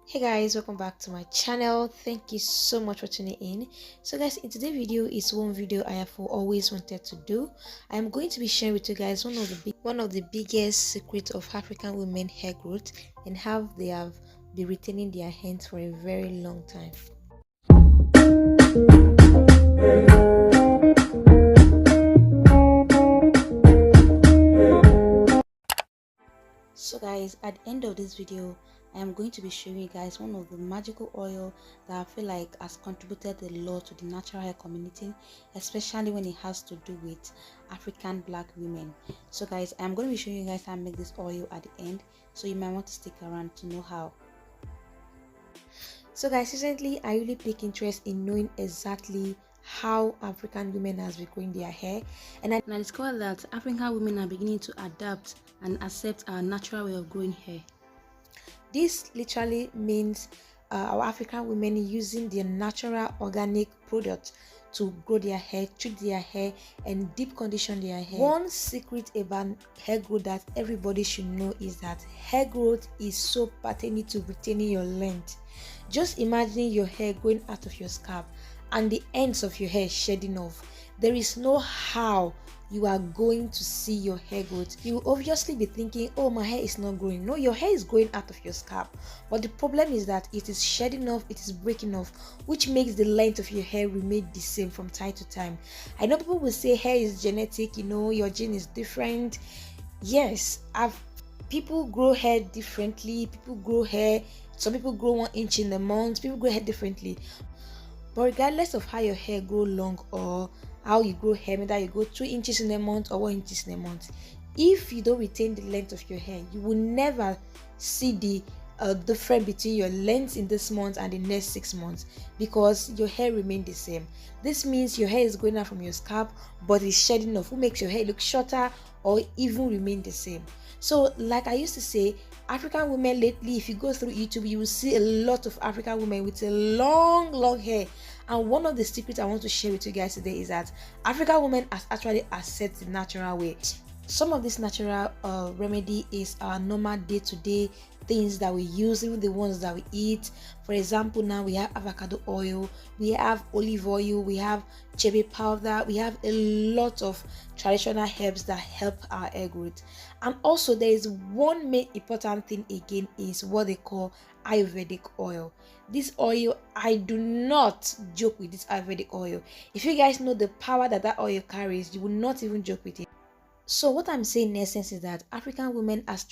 Hey guys, welcome back to my channel. Thank you so much for tuning in. So guys, in today's video is one video I have always wanted to do. I am going to be sharing with you guys one of the biggest secrets of African women hair growth and how they have been retaining their hands for a very long time. So guys, at the end of this video, I am going to be showing you guys one of the magical oil that I feel like has contributed a lot to the natural hair community, especially when it has to do with African black women. So guys, I'm going to be showing you guys how to make this oil at the end, so you might want to stick around to know how. So guys, recently I really take interest in knowing exactly how African women has been growing their hair, and I discovered that African women are beginning to adapt and accept our natural way of growing hair. This literally means our African women using their natural organic products to grow their hair, treat their hair, and deep condition their hair. One secret about hair growth that everybody should know is that hair growth is so pertaining to retaining your length. Just imagine your hair going out of your scalp and the ends of your hair shedding off. There is no how you are going to see your hair growth. You will obviously be thinking, oh, my hair is not growing. No, your hair is growing out of your scalp, but the problem is that it is shedding off, it is breaking off, which makes the length of your hair remain the same from time to time. I know people will say hair is genetic, your gene is different. Yes, people grow hair differently. People grow hair, some people grow 1 inch in a month, people grow hair differently. But regardless of how your hair grow long or how you grow hair, whether you go 2 inches in a month or 1 inches in a month, if you don't retain the length of your hair, you will never see the difference between your length in this month and the next 6 months, because your hair remain the same. This means your hair is going out from your scalp but it's shedding off, which makes your hair look shorter or even remain the same. So like I used to say, African women lately, if you go through YouTube, you will see a lot of African women with a long hair. And one of the secrets I want to share with you guys today is that African women has actually accepted the natural way. Some of this natural remedy is our normal day-to-day things that we use, even the ones that we eat. For example, now we have avocado oil, we have olive oil, we have Chebe powder, we have a lot of traditional herbs that help our hair growth. And also there is one main important thing again, is what they call ayurvedic oil. This oil, I do not joke with this ayurvedic oil. If you guys know the power that oil carries, you will not even joke with it. So what I'm saying in essence is that African women has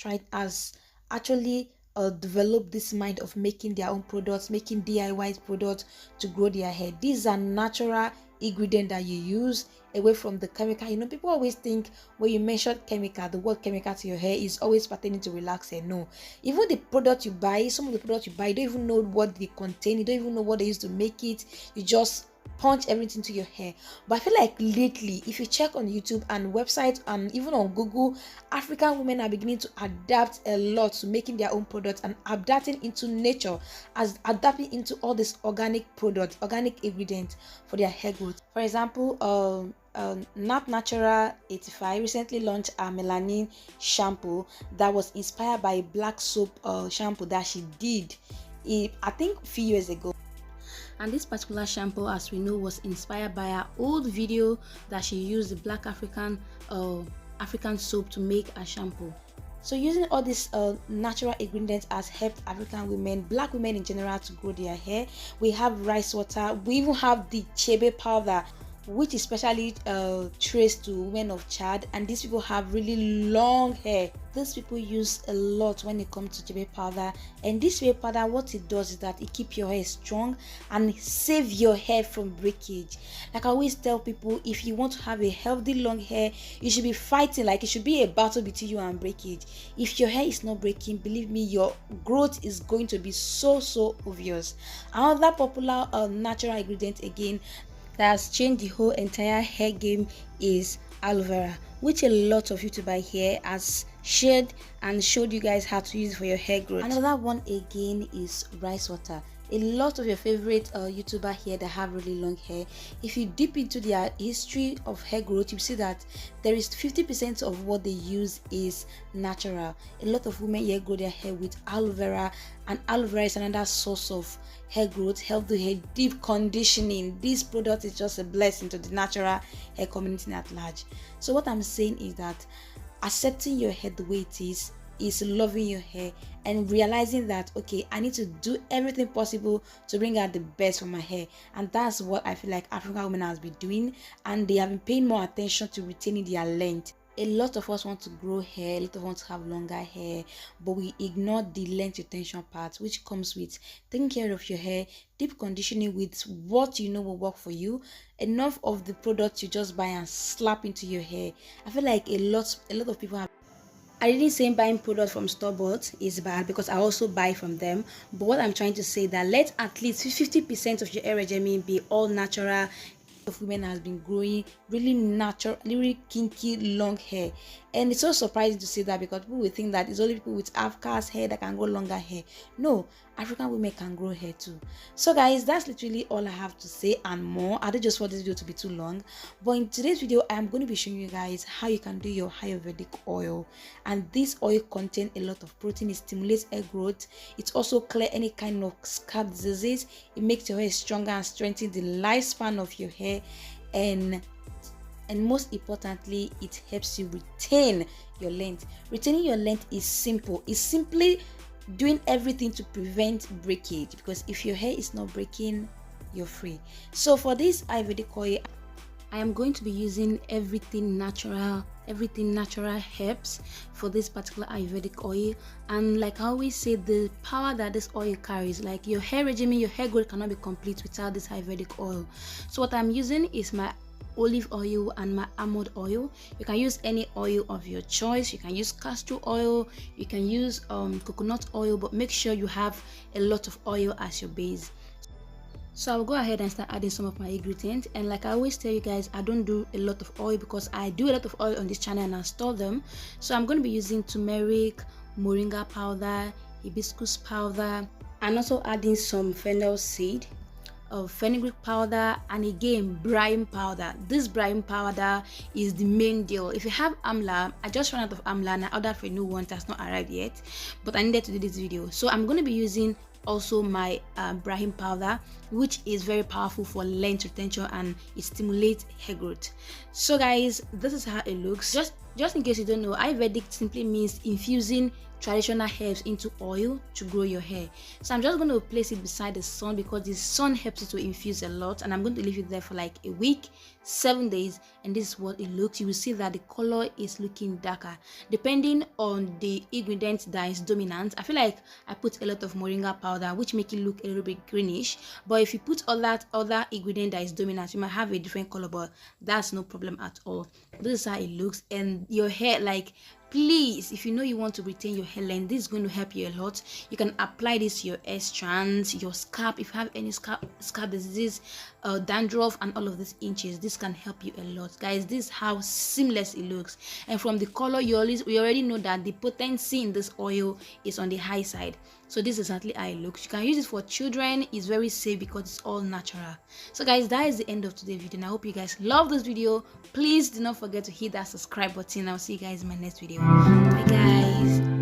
actually developed this mind of making their own products, making DIY products to grow their hair. These are natural ingredients that you use, away from the chemical. People always think when you mention chemical, the word chemical to your hair is always pertaining to relax hair. No, even the product you buy, some of the products you buy, you don't even know what they contain, you don't even know what they use to make it, you just punch everything to your hair. But I feel like lately, if you check on YouTube and websites and even on Google, African women are beginning to adapt a lot to making their own products and adapting into nature, as adapting into all these organic products, organic ingredients for their hair growth. For example, Nationality 85 recently launched a melanin shampoo that was inspired by a black soap shampoo that she did, I think, a few years ago. And this particular shampoo, as we know, was inspired by her old video that she used the black African soap to make a shampoo. So using all these natural ingredients has helped African women, black women in general, to grow their hair. We have rice water, we even have the Chebe powder, which is specially traced to women of Chad, and these people have really long hair. These people use a lot when it comes to Chebe powder, and this Chebe powder, what it does is that it keeps your hair strong and save your hair from breakage. Like I always tell people, if you want to have a healthy long hair, you should be fighting, like it should be a battle between you and breakage. If your hair is not breaking, believe me, your growth is going to be so obvious. Another popular natural ingredient again that has changed the whole entire hair game is aloe vera, which a lot of YouTubers here has shared and showed you guys how to use it for your hair growth. Another one again is rice water. A lot of your favorite YouTuber here that have really long hair, if you dip into their history of hair growth, you see that there is 50% of what they use is natural. A lot of women here grow their hair with aloe vera, and aloe vera is another source of hair growth, help the hair, deep conditioning. This product is just a blessing to the natural hair community at large. So what I'm saying is that accepting your hair the way it is loving your hair and realizing that, okay, I need to do everything possible to bring out the best for my hair. And that's what I feel like African women has been doing, and they have been paying more attention to retaining their length. A lot of us want to grow hair, a lot of us want to have longer hair, but we ignore the length retention part, which comes with taking care of your hair, deep conditioning with what you know will work for you, enough of the products you just buy and slap into your hair. I feel like a lot of people have. I didn't say buying products from store-bought is bad, because I also buy from them. But what I'm trying to say that let at least 50% of your hair regimen be all natural. Of women has been growing really natural, really kinky long hair, and it's so surprising to see that, because people will think that it's only people with half-cast hair that can grow longer hair. No, African women can grow hair too. So guys, that's literally all I have to say and more. I don't just want this video to be too long, but in today's video I am going to be showing you guys how you can do your ayurvedic oil. And this oil contains a lot of protein. It stimulates hair growth. It also clears any kind of scalp diseases. It makes your hair stronger and strengthens the lifespan of your hair, and most importantly, it helps you retain your length. Retaining your length is simple. It's simply doing everything to prevent breakage, because if your hair is not breaking, you're free. So for this ayurvedic oil, I am going to be using everything natural herbs for this particular ayurvedic oil. And like I always say, the power that this oil carries, like your hair regimen, your hair growth cannot be complete without this ayurvedic oil. So what I'm using is my olive oil and my almond oil. You can use any oil of your choice. You can use castor oil, you can use coconut oil, but make sure you have a lot of oil as your base. So I'll go ahead and start adding some of my ingredients. And like I always tell you guys, I don't do a lot of oil because I do a lot of oil on this channel and I store them. So I'm going to be using turmeric, moringa powder, hibiscus powder, and also adding some fennel seed, of fenugreek powder, and again brahimi powder. This brahimi powder is the main deal. If you have amla, I just ran out of amla and I ordered for a new one that's not arrived yet, but I needed to do this video, so I'm going to be using also my brahimi powder, which is very powerful for length retention and it stimulates hair growth. So guys, this is how it looks. Just in case you don't know, ayurvedic simply means infusing traditional herbs into oil to grow your hair. So I'm just going to place it beside the sun, because the sun helps it to infuse a lot, and I'm going to leave it there for like a week, 7 days, and this is what it looks. You will see that the color is looking darker depending on the ingredient that is dominant. I feel like I put a lot of moringa powder, which make it look a little bit greenish, but if you put all that other ingredient that is dominant, you might have a different color, but that's no problem at all. This is how it looks. And your hair, like, please, if you know you want to retain your hair length, this is going to help you a lot. You can apply this to your hair strands, your scalp. If you have any scalp disease, dandruff, and all of these inches, this can help you a lot. Guys, this is how seamless it looks. And from the color, we already know that the potency in this oil is on the high side. So this is exactly how it looks. You can use it for children. It's very safe because it's all natural. So guys, that is the end of today's video, and I hope you guys love this video. Please do not forget to hit that subscribe button. I'll see you guys in my next video. Bye guys.